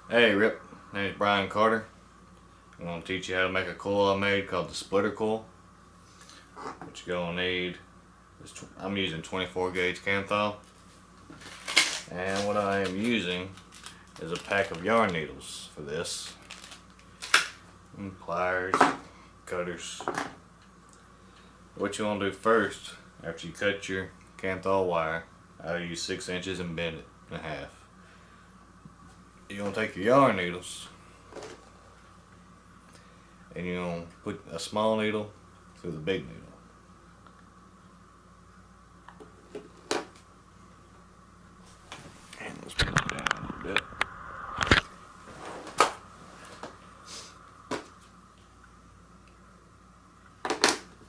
Hey Rip, my name is Brian Carter. I'm going to teach you how to make a coil I made called the splitter coil. What you're going to need is, I'm using 24 gauge Kanthal. And what I am using is a pack of yarn needles for this. And pliers, cutters. What you want to do first, after you cut your Kanthal wire, I use 6 inches and bend it in half. You're going to take your yarn needles and you're going to put a small needle through the big needle. And let's put it down a bit.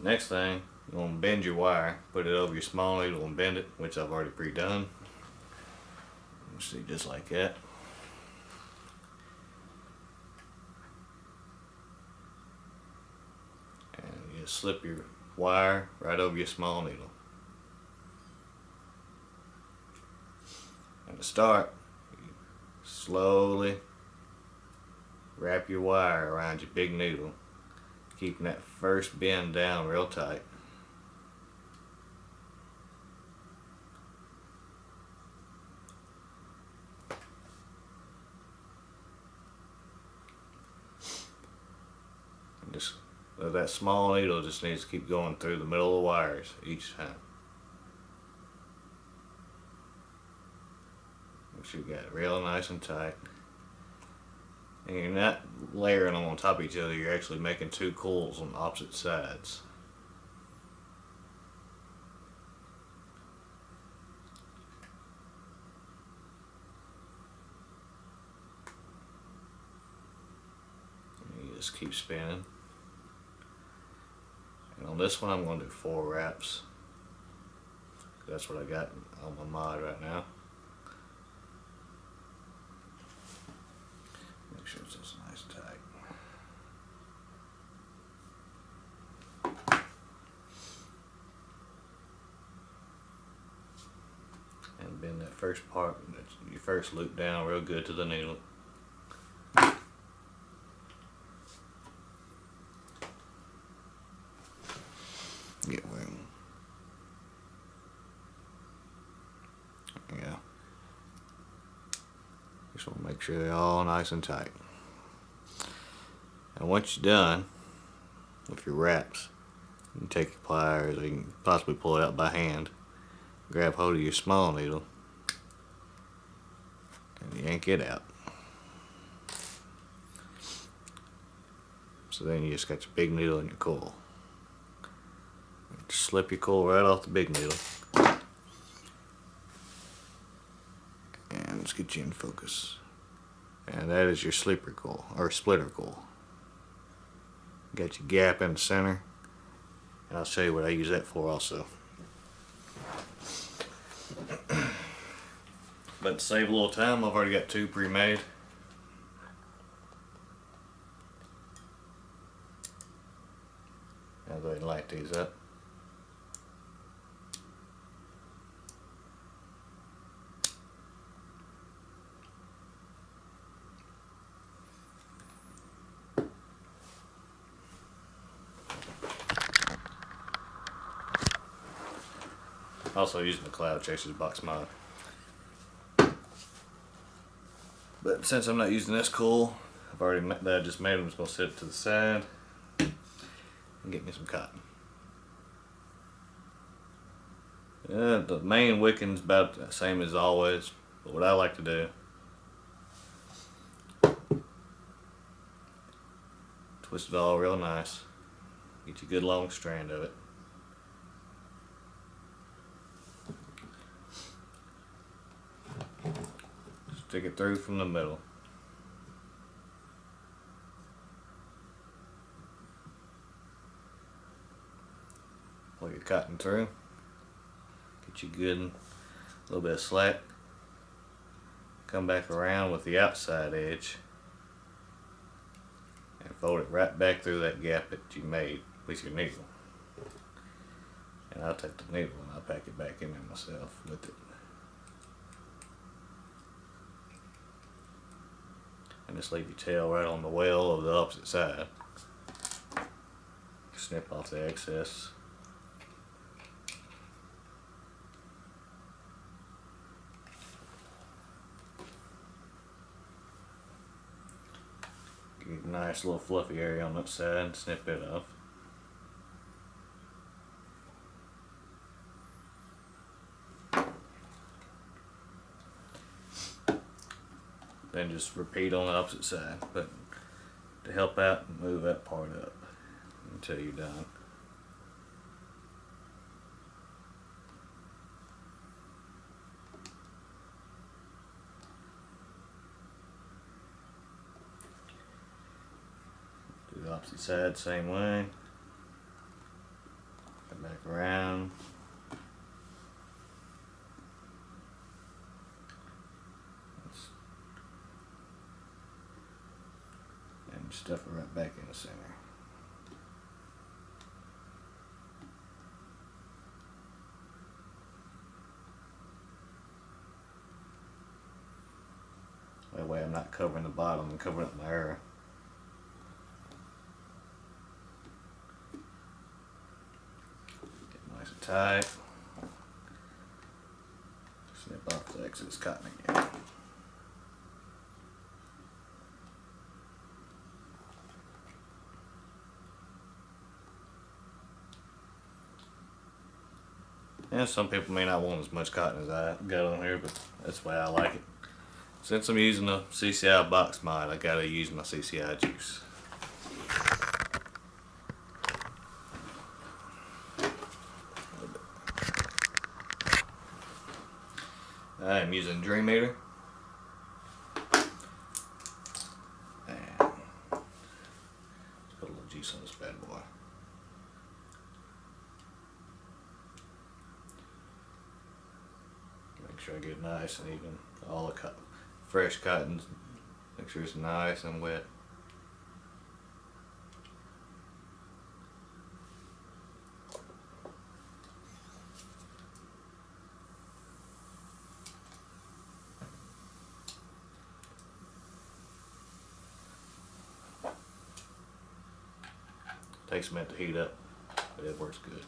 Next thing, you're going to bend your wire, put it over your small needle and bend it, which I've already pre-done. See, just like that. Just slip your wire right over your small needle. And to start, you slowly wrap your wire around your big needle, keeping that first bend down real tight. And just that small needle just needs to keep going through the middle of the wires each time. Make sure you got it real nice and tight. And you're not layering them on top of each other, you're actually making two coils on opposite sides. And you just keep spinning. And on this one I'm going to do 4 wraps. That's what I got on my mod right now. Make sure it's just nice and tight. And bend that first part, your first loop down real good to the needle. Get room. Yeah. Just want to make sure they're all nice and tight. And once you're done with your wraps, you can take your pliers, or you can possibly pull it out by hand. Grab hold of your small needle and yank it out. So then you just got your big needle in your coil. Just slip your coil right off the big needle. And let's get you in focus. And that is your slipper coil, or splitter coil. Got your gap in the center. And I'll show you what I use that for also. But to save a little time, I've already got 2 pre-made. I'll go ahead and light these up. Also using the Cloud Chasers box mod. But since I'm not using this coil, that I just made, I'm just going to set it to the side and get me some cotton. The main wicking's about the same as always, but what I like to do, twist it all real nice, get you a good long strand of it. Stick it through from the middle. Pull your cotton through. Get you good, a little bit of slack. Come back around with the outside edge and fold it right back through that gap that you made with your needle. And I'll take the needle and I'll pack it back in there myself with it. and just leave your tail right on the well of the opposite side. Snip off the excess. Get a nice little fluffy area on that side and snip it off. Then just repeat on the opposite side, but to help out, move that part up until you're done. Do the opposite side same way. Come back around. And stuff it right back in the center. That way I'm not covering the bottom, I'm covering up my area. Get nice and tight. Snip off the excess cotton again. And some people may not want as much cotton as I got on here, but that's the way I like it. Since I'm using a CCI box mod, I gotta use my CCI juice. I am using Dream Eater. And let's put a little juice on this bad boy. Make sure I get nice and even. All the fresh cotton, make sure it's nice and wet. Takes a minute to heat up, but it works good.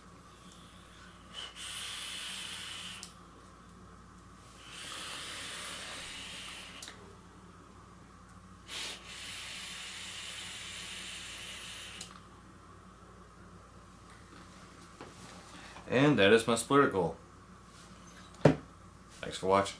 And that is my splitter coil. Thanks for watching.